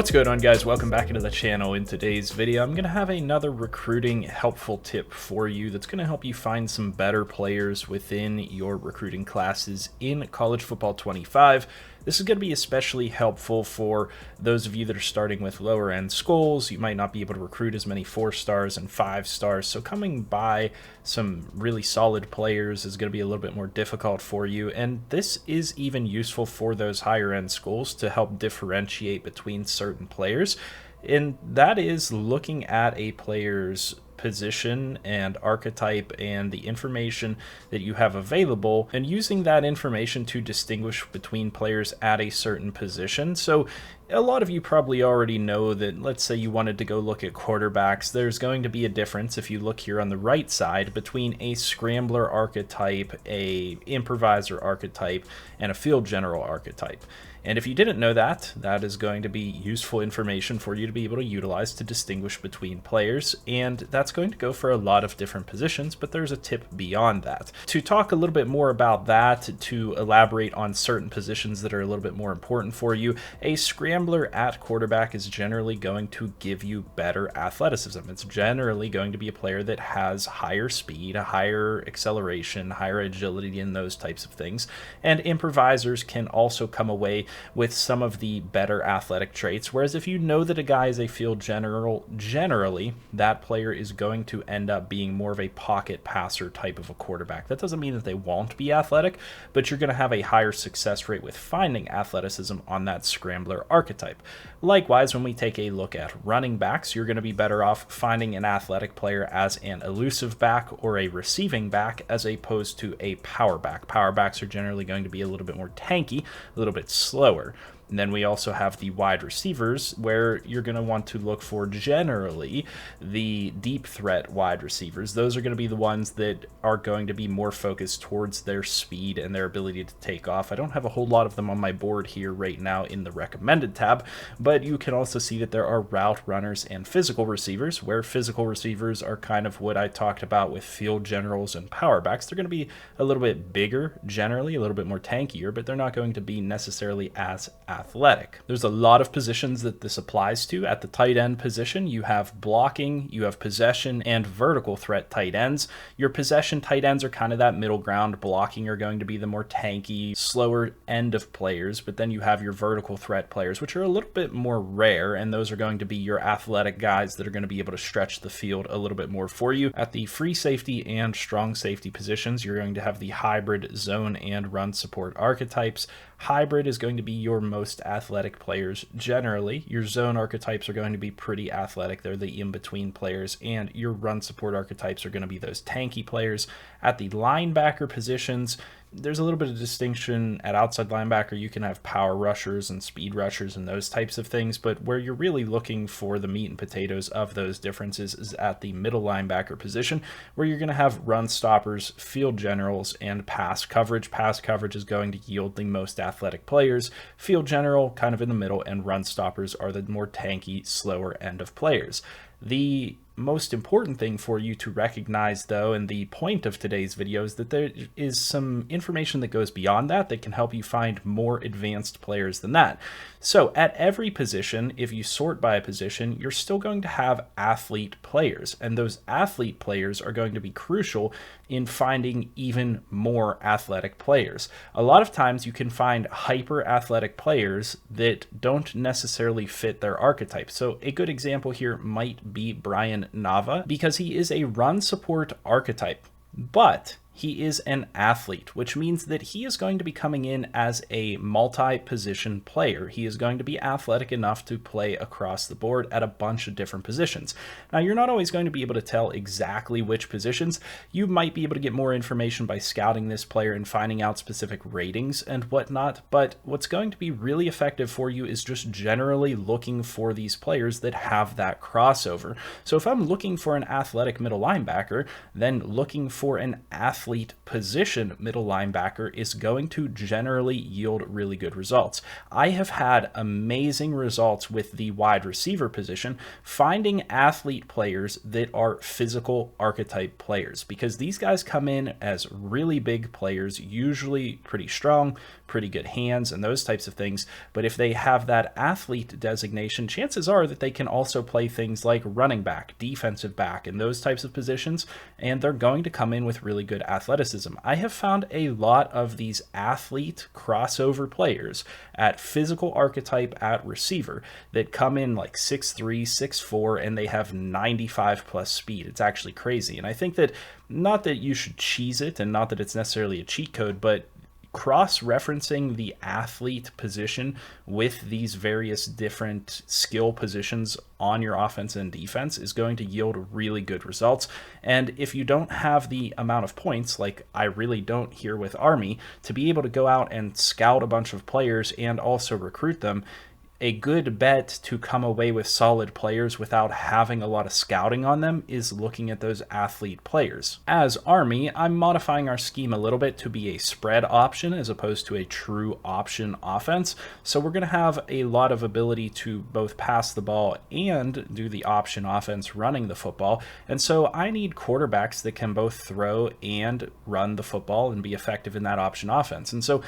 What's going on, guys? Welcome back into the channel. In today's video, I'm going to have another recruiting helpful tip for you that's going to help you find some better players within your recruiting classes in College Football 25. This is going to be especially helpful for those of you that are starting with lower end schools. You might not be able to recruit as many 4 stars and 5 stars, so coming by some really solid players is going to be a little bit more difficult for you. And this is even useful for those higher end schools to help differentiate between certain players. And that is looking at a player's position and archetype and the information that you have available and using that information to distinguish between players at a certain position. So a lot of you probably already know that, let's say you wanted to go look at quarterbacks, there's going to be a difference if you look here on the right side between a scrambler archetype, a improviser archetype, and a field general archetype. And if you didn't know that, that is going to be useful information for you to be able to utilize to distinguish between players. And that's going to go for a lot of different positions, but there's a tip beyond that. To talk a little bit more about that, to elaborate on certain positions that are a little bit more important for you, a scrambler at quarterback is generally going to give you better athleticism. It's generally going to be a player that has higher speed, a higher acceleration, higher agility, and those types of things. And improvisers can also come away with some of the better athletic traits, whereas if you know that a guy is a field general, generally that player is going to end up being more of a pocket passer type of a quarterback. That doesn't mean that they won't be athletic, but you're going to have a higher success rate with finding athleticism on that scrambler archetype. Likewise, when we take a look at running backs, you're going to be better off finding an athletic player as an elusive back or a receiving back as opposed to a power back. Power backs are generally going to be a little bit more tanky, a little bit slower. And then we also have the wide receivers, where you're going to want to look for generally the deep threat wide receivers. Those are going to be the ones that are going to be more focused towards their speed and their ability to take off. I don't have a whole lot of them on my board here right now in the recommended tab, but you can also see that there are route runners and physical receivers, where physical receivers are kind of what I talked about with field generals and power backs. They're going to be a little bit bigger, generally a little bit more tankier, but they're not going to be necessarily as athletic. There's a lot of positions that this applies to. At the tight end position, you have blocking, you have possession, and vertical threat tight ends. Your possession tight ends are kind of that middle ground. Blocking are going to be the more tanky, slower end of players, but then you have your vertical threat players, which are a little bit more rare, and those are going to be your athletic guys that are going to be able to stretch the field a little bit more for you. At the free safety and strong safety positions, you're going to have the hybrid, zone, and run support archetypes. Hybrid is going to be your most athletic players generally. Your zone archetypes are going to be pretty athletic. They're the in-between players, and your run support archetypes are going to be those tanky players. At the linebacker positions, there's a little bit of distinction. At outside linebacker, you can have power rushers and speed rushers and those types of things, but where you're really looking for the meat and potatoes of those differences is at the middle linebacker position, where you're going to have run stoppers, field generals, and pass coverage. Pass coverage is going to yield the most athletic players. Field general kind of in the middle, and run stoppers are the more tanky, slower end of players. The most important thing for you to recognize, though, and the point of today's video, is that there is some information that goes beyond that that can help you find more advanced players than that. So at every position, if you sort by a position, you're still going to have athlete players, and those athlete players are going to be crucial in finding even more athletic players. A lot of times you can find hyper athletic players that don't necessarily fit their archetype. So a good example here might be Brian Nava, because he is a run support archetype, but he is an athlete, which means that he is going to be coming in as a multi-position player. He is going to be athletic enough to play across the board at a bunch of different positions. Now, you're not always going to be able to tell exactly which positions. You might be able to get more information by scouting this player and finding out specific ratings and whatnot, but what's going to be really effective for you is just generally looking for these players that have that crossover. So if I'm looking for an athletic middle linebacker, then looking for an athletic athlete position middle linebacker is going to generally yield really good results. I have had amazing results with the wide receiver position, finding athlete players that are physical archetype players, because these guys come in as really big players, usually pretty strong, pretty good hands, and those types of things. But if they have that athlete designation, chances are that they can also play things like running back, defensive back, and those types of positions, and they're going to come in with really good athleticism. I have found a lot of these athlete crossover players at physical archetype at receiver that come in like 6'3", 6'4", and they have 95 plus speed. It's actually crazy. And I think that, not that you should cheese it and not that it's necessarily a cheat code, but cross-referencing the athlete position with these various different skill positions on your offense and defense is going to yield really good results. And if you don't have the amount of points, like I really don't here with Army, to be able to go out and scout a bunch of players and also recruit them, a good bet to come away with solid players without having a lot of scouting on them is looking at those athlete players. As Army, I'm modifying our scheme a little bit to be a spread option as opposed to a true option offense. So we're going to have a lot of ability to both pass the ball and do the option offense running the football. And so I need quarterbacks that can both throw and run the football and be effective in that option offense. And so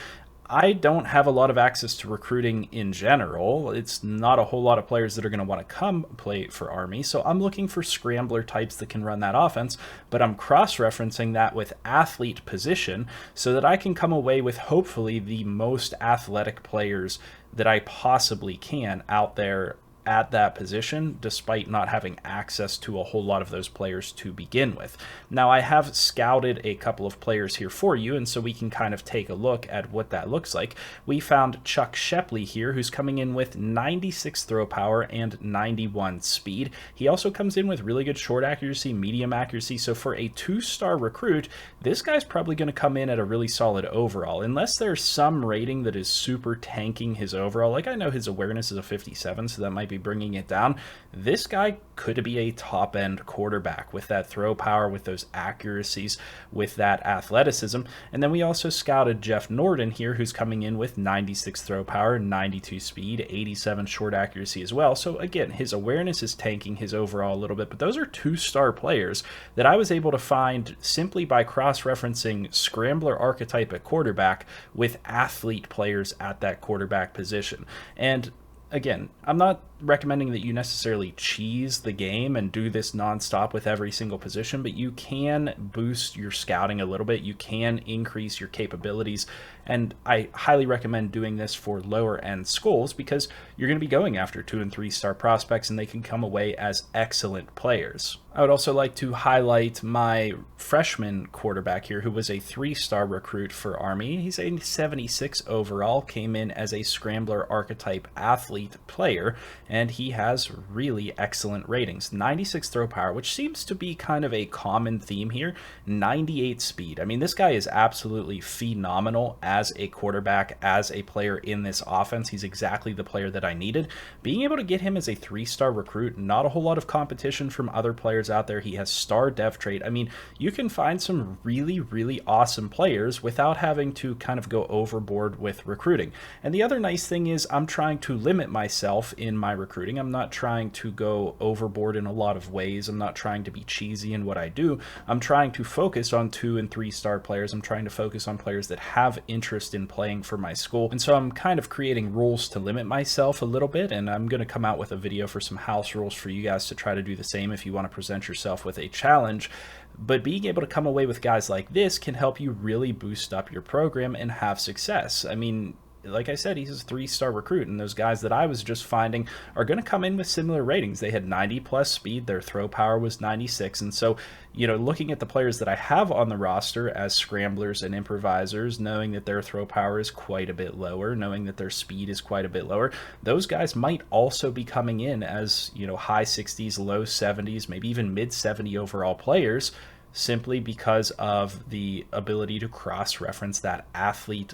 I don't have a lot of access to recruiting in general. It's not a whole lot of players that are going to want to come play for Army. So I'm looking for scrambler types that can run that offense, but I'm cross-referencing that with athlete position so that I can come away with hopefully the most athletic players that I possibly can out there at that position, despite not having access to a whole lot of those players to begin with. Now, I have scouted a couple of players here for you, and so we can kind of take a look at what that looks like. We found Chuck Shepley here, who's coming in with 96 throw power and 91 speed. He also comes in with really good short accuracy, medium accuracy, so for a 2-star recruit, this guy's probably going to come in at a really solid overall, unless there's some rating that is super tanking his overall. Like, I know his awareness is a 57, so that might be bringing it down. This guy could be a top-end quarterback with that throw power, with those accuracies, with that athleticism. And then we also scouted Jeff Norton here, who's coming in with 96 throw power, 92 speed, 87 short accuracy as well. So again, his awareness is tanking his overall a little bit, but those are 2-star players that I was able to find simply by cross-referencing scrambler archetype at quarterback with athlete players at that quarterback position. And again, I'm not recommending that you necessarily cheese the game and do this nonstop with every single position, but you can boost your scouting a little bit. You can increase your capabilities, and I highly recommend doing this for lower end schools because you're going to be going after 2- and 3-star prospects, and they can come away as excellent players. I would also like to highlight my freshman quarterback here, who was a 3-star recruit for Army. He's a 76 overall, came in as a scrambler archetype athlete player, and he has really excellent ratings. 96 throw power, which seems to be kind of a common theme here. 98 speed. I mean, this guy is absolutely phenomenal as a quarterback, as a player in this offense. He's exactly the player that I needed. Being able to get him as a 3-star recruit, not a whole lot of competition from other players out there. He has star dev trait. I mean, you can find some really, really awesome players without having to kind of go overboard with recruiting. And the other nice thing is I'm trying to limit myself in my recruiting. I'm not trying to go overboard in a lot of ways. I'm not trying to be cheesy in what I do. I'm trying to focus on 2- and 3-star players. I'm trying to focus on players that have interest in playing for my school. And so I'm kind of creating rules to limit myself a little bit, and I'm going to come out with a video for some house rules for you guys to try to do the same if you want to present yourself with a challenge. But being able to come away with guys like this can help you really boost up your program and have success. I mean, like I said, he's a 3-star recruit, and those guys that I was just finding are going to come in with similar ratings. They had 90 plus speed, their throw power was 96, and so, you know, looking at the players that I have on the roster as scramblers and improvisers, knowing that their throw power is quite a bit lower, knowing that their speed is quite a bit lower, those guys might also be coming in as, you know, high 60s, low 70s, maybe even mid 70 overall players, simply because of the ability to cross-reference that athlete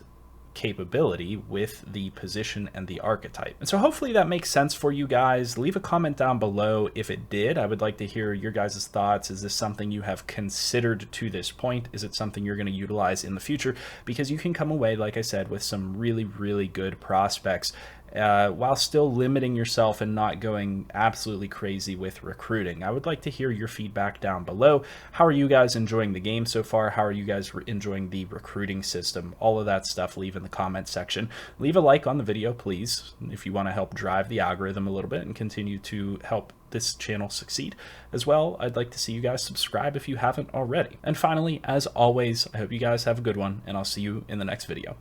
capability with the position and the archetype. And so hopefully that makes sense for you guys. Leave a comment down below if it did. I would like to hear your guys' thoughts. Is this something you have considered to this point? Is it something you're going to utilize in the future? Because you can come away, like I said, with some really, really good prospects while still limiting yourself and not going absolutely crazy with recruiting. I would like to hear your feedback down below. How are you guys enjoying the game so far? How are you guys enjoying the recruiting system? All of that stuff, leave in the comment section. Leave a like on the video, please, if you want to help drive the algorithm a little bit and continue to help this channel succeed. As well, I'd like to see you guys subscribe if you haven't already. And finally, as always, I hope you guys have a good one, and I'll see you in the next video.